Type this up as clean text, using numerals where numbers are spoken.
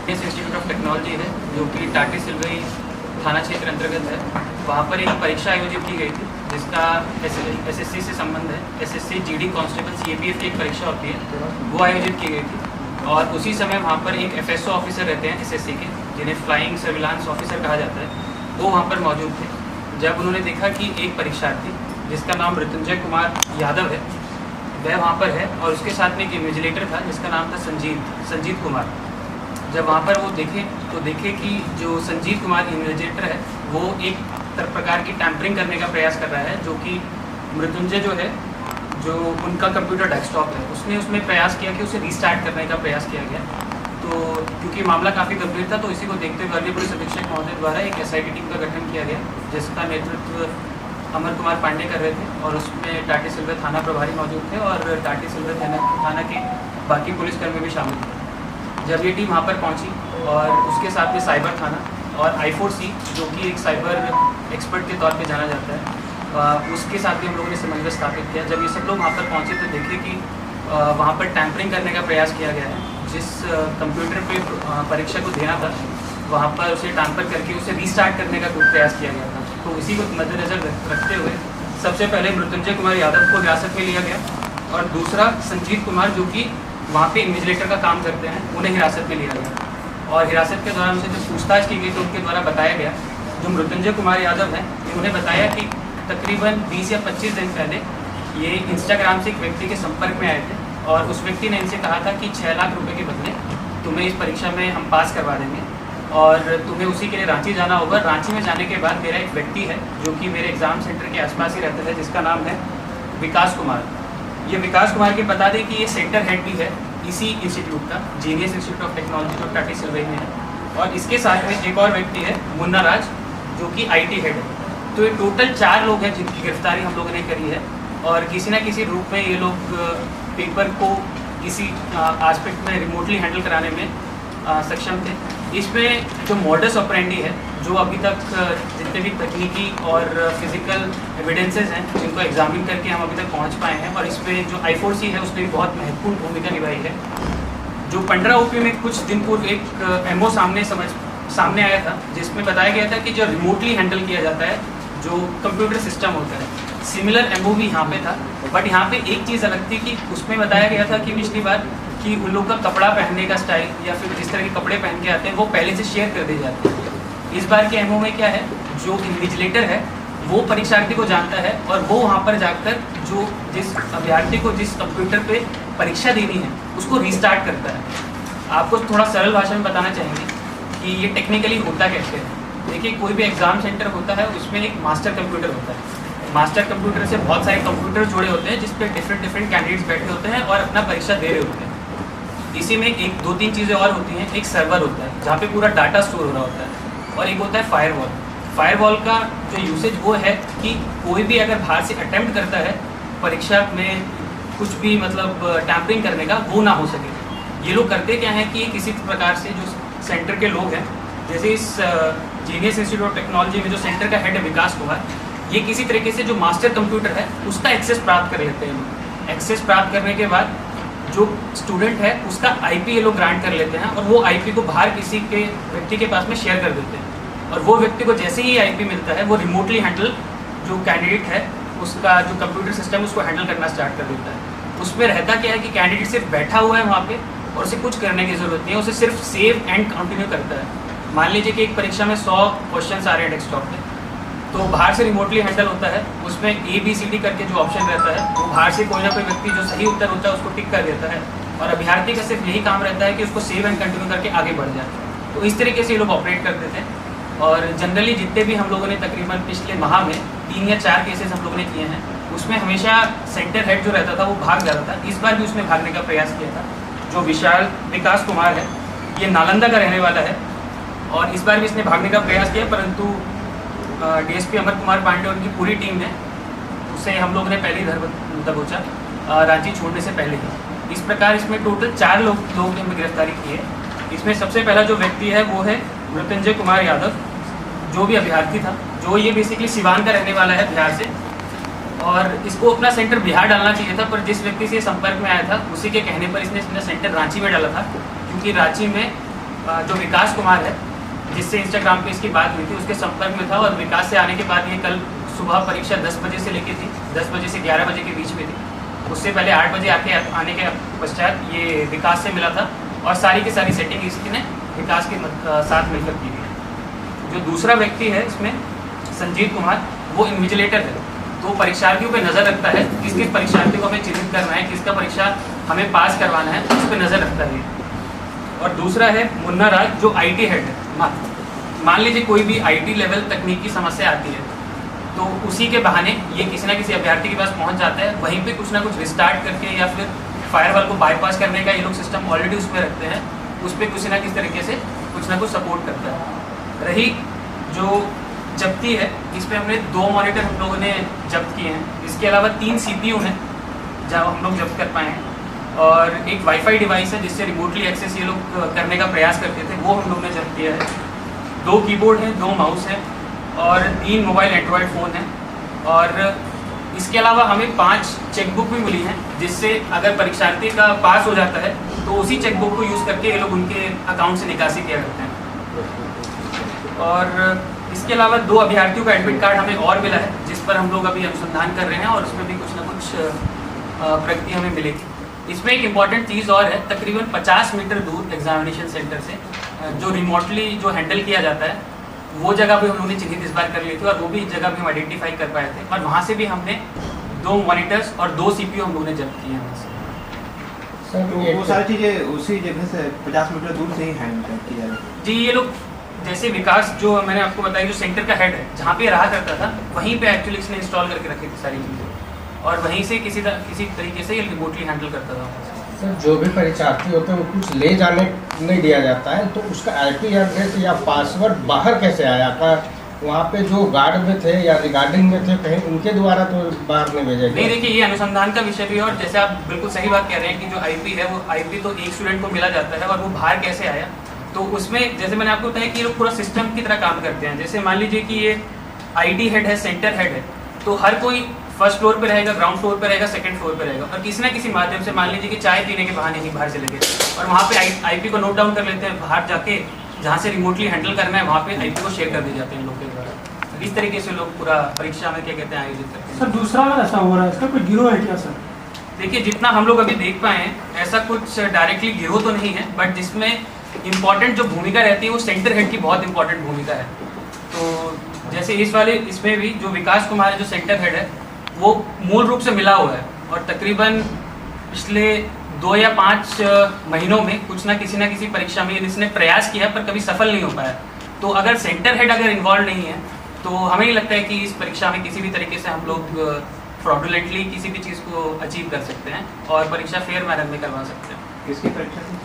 Institute of technology है जो कि टाटी सिलवई थाना क्षेत्र अंतर्गत है। वहाँ पर एक परीक्षा आयोजित की गई थी जिसका एसएससी से संबंध है। एसएससी जीडी कांस्टेबल सीएपीएफ की एक परीक्षा होती है, वो आयोजित की गई थी। और उसी समय वहाँ पर एक एफएसओ ऑफिसर रहते हैं एसएससी के, जिन्हें फ्लाइंग सर्विलांस ऑफिसर कहा जाता है, वो वहाँ पर मौजूद थे। जब उन्होंने देखा कि एक परीक्षार्थी जिसका नाम मृत्युंजय कुमार यादव है वह वहाँ पर है और उसके साथ में एक इन्विजिलेटर था जिसका नाम था संजीत कुमार। जब वहाँ पर वो देखे कि जो संजीव कुमार इन्विजिलेटर है वो एक प्रकार की टैंपरिंग करने का प्रयास कर रहा है, जो कि मृत्युंजय जो है, जो उनका कंप्यूटर डेस्कटॉप है, उसमें प्रयास किया कि उसे रीस्टार्ट करने का प्रयास किया गया। तो क्योंकि मामला काफ़ी गंभीर था तो इसी को देखते हुए वर्गीय पुलिस अधीक्षक महोदय द्वारा एक एसआईटी टीम का गठन किया गया, जिसका नेतृत्व अमर कुमार पांडे कर रहे थे और उसमें टाटी सिलवई थाना प्रभारी मौजूद थे और टाटी सिलवई थाना के बाकी पुलिसकर्मी भी शामिल थे। जब ये टीम वहाँ पर पहुँची और उसके साथ में साइबर थाना और I4C जो कि एक साइबर एक्सपर्ट के तौर पे जाना जाता है, उसके साथ भी हम लोगों ने समन्वय स्थापित किया। जब ये सब लोग वहाँ पर पहुँचे तो देखे कि वहाँ पर टैंपरिंग करने का प्रयास किया गया है। जिस कंप्यूटर पे परीक्षा को देना था वहाँ पर उसे टैंपर करके उसे रीस्टार्ट करने का कुछ प्रयास किया गया था। तो इसी को मद्देनज़र रखते हुए सबसे पहले मृत्युंजय कुमार यादव को हिरासत में लिया गया और दूसरा संजीत कुमार जो कि वहाँ पे इन्विजिलेटर का काम करते हैं, उन्हें हिरासत में लिया गया। और हिरासत के दौरान उनसे जब पूछताछ की गई तो उनके द्वारा बताया गया, जो मृत्युंजय कुमार यादव हैं, उन्हें बताया कि तकरीबन 20 या 25 दिन पहले ये इंस्टाग्राम से एक व्यक्ति के संपर्क में आए थे और उस व्यक्ति ने इनसे कहा था कि 6 लाख रुपए के बदले तुम्हें इस परीक्षा में हम पास करवा देंगे और तुम्हें उसी के लिए रांची जाना होगा। रांची में जाने के बाद मेरा एक व्यक्ति है जो कि मेरे एग्ज़ाम सेंटर के आसपास ही रहता है, जिसका नाम है विकास कुमार। ये विकास कुमार की बता दें कि ये सेंटर हेड भी है इसी इंस्टीट्यूट का, जीनियस इंस्टीट्यूट ऑफ टेक्नोलॉजी जो टाटी सिलवई में है। और इसके साथ में एक और व्यक्ति है मुन्ना राज जो कि IT हेड है। तो ये टोटल 4 लोग हैं जिनकी गिरफ्तारी हम लोगों ने करी है और किसी न किसी रूप में ये लोग पेपर को किसी एस्पेक्ट में रिमोटली हैंडल कराने में सक्षम थे। इसमें जो मॉडस ऑपरेंडी है, जो अभी तक जितने भी तकनीकी और फिजिकल एविडेंसेस हैं जिनको एग्जामिन करके हम अभी तक पहुंच पाए हैं, और इसमें जो I4C है उसने भी बहुत महत्वपूर्ण भूमिका निभाई है। जो पंडरा OP में कुछ दिन पूर्व एक MO सामने आया था जिसमें बताया गया था कि जो रिमोटली हैंडल किया जाता है जो कंप्यूटर सिस्टम होता है, सिमिलर MO भी यहाँ पे था। बट यहाँ पे एक चीज़ अलग थी कि उसमें बताया गया था कि पिछली बार कि उन लोग का कपड़ा पहनने का स्टाइल या फिर जिस तरह के कपड़े पहन के आते हैं वो पहले से शेयर कर दिए जाते हैं। इस बार के MO में क्या है, जो इन्विजिलेटर है वो परीक्षार्थी को जानता है और वो वहाँ पर जाकर जो जिस अभ्यर्थी को जिस कंप्यूटर पे परीक्षा देनी है उसको रीस्टार्ट करता है। आपको थोड़ा सरल भाषा में बताना चाहेंगे कि ये टेक्निकली होता कैसे है। देखिए, कोई भी एग्ज़ाम सेंटर होता है उसमें एक मास्टर कंप्यूटर होता है। मास्टर कंप्यूटर से बहुत सारे कंप्यूटर जुड़े होते हैं जिस पे डिफरेंट कैंडिडेट्स बैठे होते हैं और अपना परीक्षा दे रहे होते हैं। इसी में 1-2-3 चीज़ें और होती हैं। एक सर्वर होता है जहाँ पे पूरा डाटा स्टोर हो रहा होता है और एक होता है फायरवॉल। फायरवॉल का जो यूसेज वो है कि कोई भी अगर बाहर से अटेम्प्ट करता है परीक्षा में कुछ भी मतलब टैंपरिंग करने का, वो ना हो सके। ये लोग करते क्या हैं कि ये किसी प्रकार से जो सेंटर के लोग हैं, जैसे इस जीनियस इंस्टीट्यूट ऑफ टेक्नोलॉजी में जो सेंटर का हेड है विकास कुमार, ये किसी तरीके से जो मास्टर कंप्यूटर है उसका एक्सेस प्राप्त कर लेते हैं। एक्सेस प्राप्त करने के बाद जो स्टूडेंट है उसका IP ये लोग ग्रांट कर लेते हैं और वो IP को बाहर किसी के व्यक्ति के पास में शेयर कर देते हैं और वो व्यक्ति को जैसे ही IP मिलता है वो रिमोटली हैंडल जो कैंडिडेट है उसका जो कंप्यूटर सिस्टम उसको हैंडल करना स्टार्ट कर देता है। उसमें रहता क्या है कि कैंडिडेट सिर्फ बैठा हुआ है वहाँ पे और उसे कुछ करने की ज़रूरत नहीं है, उसे सिर्फ सेव एंड कंटिन्यू करता है। मान लीजिए कि एक परीक्षा में 100 क्वेश्चन आ रहे हैं डेस्कटॉप पे, तो बाहर से रिमोटली हैंडल होता है। उसमें ABCD करके जो ऑप्शन रहता है वो बाहर से कोई ना कोई व्यक्ति जो सही उत्तर होता है उसको टिक कर देता है और अभ्यर्थी का सिर्फ यही काम रहता है कि उसको सेव एंड कंटिन्यू करके आगे बढ़ जाए। तो इस तरीके से ये लोग ऑपरेट करते थे और जनरली जितने भी हम लोगों ने तकरीबन पिछले माह में 3 या 4 केसेस हम लोगों ने किए हैं उसमें हमेशा सेंटर हेड जो रहता था वो भाग जाता था। इस बार भी उसने भागने का प्रयास किया था। जो विकास कुमार है ये नालंदा का रहने वाला है और इस बार भी इसने भागने का प्रयास किया, परंतु DSP अमर कुमार पांडे और उनकी पूरी टीम ने उसे हम लोग ने पहले ही दबोचा रांची छोड़ने से पहले ही। इस प्रकार इसमें टोटल 4 लोगों की हमें गिरफ्तारी की है। इसमें सबसे पहला जो व्यक्ति है वो है मृत्युंजय कुमार यादव, जो भी अभ्यर्थी था, जो ये बेसिकली सिवान का रहने वाला है बिहार से, और इसको अपना सेंटर बिहार डालना चाहिए था, पर जिस व्यक्ति से संपर्क में आया था उसी के कहने पर इसने अपना सेंटर रांची में डाला था, क्योंकि रांची में जो विकास कुमार है, जिससे इंस्टाग्राम पे इसकी बात हुई थी, उसके संपर्क में था और विकास से आने के बाद ये कल सुबह परीक्षा 10 बजे से लेके थी, 10 बजे से 11 बजे के बीच में थी। उससे पहले 8 बजे आने के पश्चात ये विकास से मिला था और सारी की सारी सेटिंग इसने विकास के साथ मिलकर की थी। जो दूसरा व्यक्ति है इसमें संजीत कुमार, वो इन्विजिलेटर है, तो परीक्षार्थियों पे नज़र रखता है, किस किस परीक्षार्थी को हमें चिन्हित करना है, किसका परीक्षा हमें पास करवाना है, उस पर नज़र रखता है। और दूसरा है मुन्ना राज, जो IT हेड है। मान लीजिए कोई भी IT लेवल तकनीकी समस्या आती है तो उसी के बहाने ये किसी ना किसी अभ्यर्थी के पास पहुंच जाता है, वहीं पे कुछ ना कुछ रिस्टार्ट करके या फिर फायरवॉल को बाईपास करने का ये लोग सिस्टम ऑलरेडी उसमें रखते हैं, उस पर किसी ना किसी तरीके से कुछ ना कुछ सपोर्ट करता है। रही जो जब्ती है, इस पर हमने 2 मॉनिटर हम लोगों ने जब्त किए हैं, इसके अलावा 3 CPU हैं जहाँ हम लोग जब्त कर पाए हैं, और एक वाईफाई डिवाइस है जिससे रिमोटली एक्सेस ये लोग करने का प्रयास करते थे, वो हम लोग ने जब्त किया है। 2 कीबोर्ड हैं, 2 माउस हैं और 3 मोबाइल एंड्रॉयड फ़ोन हैं। और इसके अलावा हमें 5 चेकबुक भी मिली हैं, जिससे अगर परीक्षार्थी का पास हो जाता है तो उसी चेकबुक को यूज़ करके ये लोग उनके अकाउंट से निकासी किया करते हैं। और इसके अलावा 2 अभ्यर्थियों का एडमिट कार्ड हमें और मिला है, जिस पर हम लोग अभी अनुसंधान कर रहे हैं और उसमें भी कुछ ना कुछ प्रगति हमें मिलेगी। इसमें एक इम्पॉर्टेंट चीज़ और है, तकरीबन 50 मीटर दूर एग्जामिनेशन सेंटर से जो रिमोटली जो हैंडल किया जाता है, वो जगह भी हम लोगों ने चिन्हित इस बार कर ली थी और वो भी जगह भी हम आइडेंटिफाई कर पाए थे, और वहाँ से भी हमने 2 मॉनिटर्स और 2 CPU हम लोगों ने जब्त किए हैं। सर तो वो सारी चीज़ें उसी जगह से 50 मीटर दूर से ही हैंडल की जा रही जी। ये लोग जैसे विकास, जो मैंने आपको बताया, जो सेंटर का हेड है जहाँ पे रहा करता था, वहीं पे एक्चुअली इसने इंस्टॉल करके रखी थी सारी चीज़ें, और वहीं से किसी तरीके से ये रिमोटली हैंडल करता था। सर जो भी परीक्षार्थी होते हैं वो कुछ ले जाने नहीं दिया जाता है, तो उसका IP एड्रेस या पासवर्ड बाहर कैसे आया? का वहाँ पे जो गार्ड में थे या रिगार्डिंग में थे, कहीं उनके द्वारा तो बाहर नहीं भेजा गया? नहीं, देखिए ये अनुसंधान का विषय भी है, और जैसे आप बिल्कुल सही बात कह रहे हैं कि जो IP है वो IP तो एक स्टूडेंट को मिला जाता है, और वो बाहर कैसे आया, तो उसमें जैसे मैंने आपको बताया कि ये लोग पूरा सिस्टम की तरह काम करते हैं। जैसे मान लीजिए कि ये IT हेड है, सेंटर हेड है, तो हर कोई फर्स्ट फ्लोर पे रहेगा, ग्राउंड फ्लोर पे रहेगा, सेकंड फ्लोर पे रहेगा, और किसी ना किसी माध्यम से मान लीजिए कि चाय पीने के बहाने ही बाहर चले गए और वहाँ पे IP को नोट डाउन कर लेते हैं, बाहर जाके जहाँ से रिमोटली हैंडल करना है वहाँ पे IP को शेयर कर दिए जाते हैं लोग के द्वारा। इस तरीके से लोग पूरा परीक्षा में क्या कहते हैं आयोजित करते हैं। सर दूसरा वाला ऐसा हो रहा है, इसका कोई गिरोह है क्या सर? देखिए जितना हम लोग अभी देख पाए हैं, ऐसा कुछ डायरेक्टली गिरोह तो नहीं है, बट जिसमें इम्पॉर्टेंट जो भूमिका रहती है वो सेंटर हेड की बहुत इंपॉर्टेंट भूमिका है। तो जैसे इसमें भी जो विकास कुमार है, जो सेंटर हेड है, वो मूल रूप से मिला हुआ है, और तकरीबन पिछले 2 या 5 महीनों में कुछ ना किसी परीक्षा में इसने प्रयास किया पर कभी सफल नहीं हो पाया। तो अगर सेंटर हेड अगर इन्वॉल्व नहीं है तो हमें नहीं लगता है कि इस परीक्षा में किसी भी तरीके से हम लोग फ्रॉडुलेंटली किसी भी चीज़ को अचीव कर सकते हैं और परीक्षा फेयर मैनर में करवा सकते हैं। किसकी परीक्षा थी?